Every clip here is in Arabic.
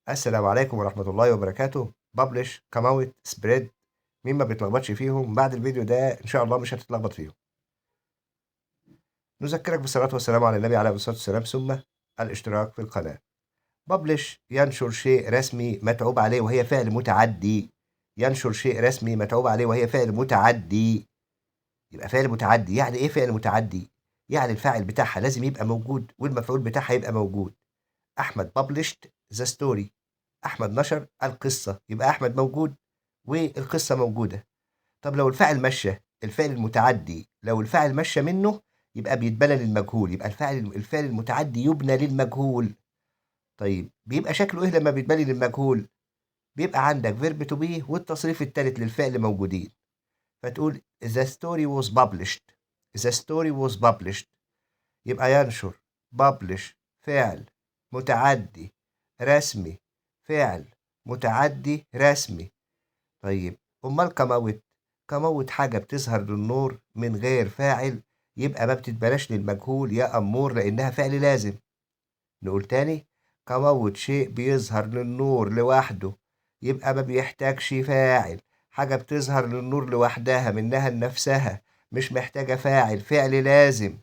السلام عليكم ورحمة الله وبركاته. ببلش كماوت سبريد، مين ما بيتلخبطش فيهم بعد الفيديو ده إن شاء الله مش هتتلخبط فيهم. نذكرك بالصلاة والسلام على النبي عليه الصلاة والسلام ثم الاشتراك في القناة. ببلش ينشر شيء رسمي متعوب عليه وهي فعل متعدي. ينشر شيء رسمي متعوب عليه وهي فعل متعدي. يبقى فعل متعدي، يعني إيه فعل متعدي؟ يعني الفاعل بتاعها لازم يبقى موجود والمفعول بتاعها يبقى موجود. أحمد published the story. أحمد نشر القصة، يبقى أحمد موجود والقصة موجودة. طب لو الفاعل مشى، الفعل المتعدي لو الفاعل مشى منه يبقى بيتبنى للمجهول، يبقى الفعل المتعدي يبنى للمجهول. طيب بيبقى شكله إيه لما بيتبني للمجهول؟ بيبقى عندك فيرب تو بي والتصريف الثالث للفعل موجودين، فتقول the story was published. the story was published يبقى ينشر. publish فعل متعدي رسمي، فعل متعدي رسمي. طيب أمال كموت؟ كموت حاجة بتظهر للنور من غير فاعل، يبقى ما بتتبلاش للمجهول يا أمور لأنها فعل لازم. نقول تاني، كموت شيء بيظهر للنور لوحده، يبقى ما بيحتاجش فاعل. حاجة بتظهر للنور لوحدها منها لنفسها مش محتاجة فاعل، فعل لازم.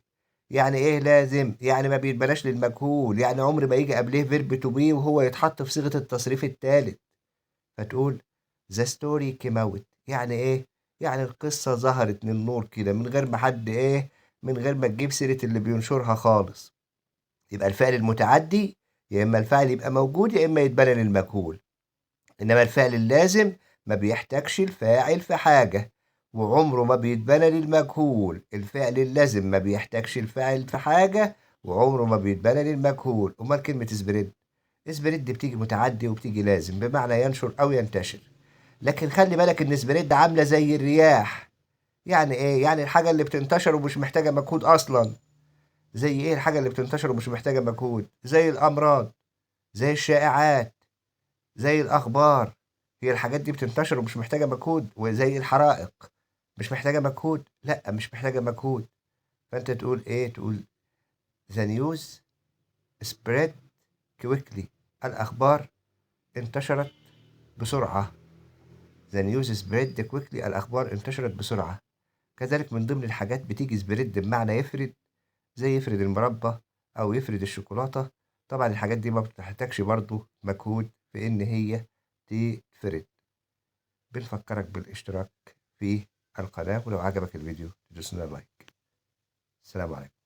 يعني ايه لازم؟ يعني ما بيتبلاش للمجهول، يعني عمر ما يجي قبليه فيرب تو بي وهو يتحط في صيغة التصريف الثالث. فتقول ذا ستوري كيم اوت، يعني ايه؟ يعني القصة ظهرت للنور كده من غير ما حد ايه، من غير ما تجيب سيرة اللي بينشرها خالص. يبقى الفعل المتعدي يا اما الفعل يبقى موجود يا اما يتبنى للمجهول. انما الفعل اللازم ما بيحتاجش الفاعل في حاجة وعمره ما بيتبنى للمجهول. الفعل اللازم ما بيحتاجش الفاعل في حاجة وعمره ما بيتبنى للمجهول. امال كلمة سبريد؟ سبريد دي بتيجي متعدي وبتيجي لازم بمعنى ينشر او ينتشر. لكن خلي بالك ان سبريد عاملة زي الرياح. يعني ايه؟ يعني الحاجة اللي بتنتشر ومش محتاجة مجهود اصلا. زي ايه الحاجة اللي بتنتشر ومش محتاجة مجهود؟ زي الامراض، زي الشائعات، زي الأخبار. هي الحاجات دي بتنتشر ومش محتاجة مجهود، وزي الحرائق مش محتاجة مجهود، لأ مش محتاجة مجهود. فأنت تقول إيه؟ تقول the news spread quickly. الأخبار انتشرت بسرعة. the news spread quickly. الأخبار انتشرت بسرعة. كذلك من ضمن الحاجات بتيجي سبريد بمعنى يفرد، زي يفرد المربى أو يفرد الشوكولاتة. طبعا الحاجات دي ما بتحتاجش برضه مجهود في إن هي تفرد. بنفكرك بالاشتراك في القناة ولو عجبك الفيديو تدوسنا لايك. السلام عليكم.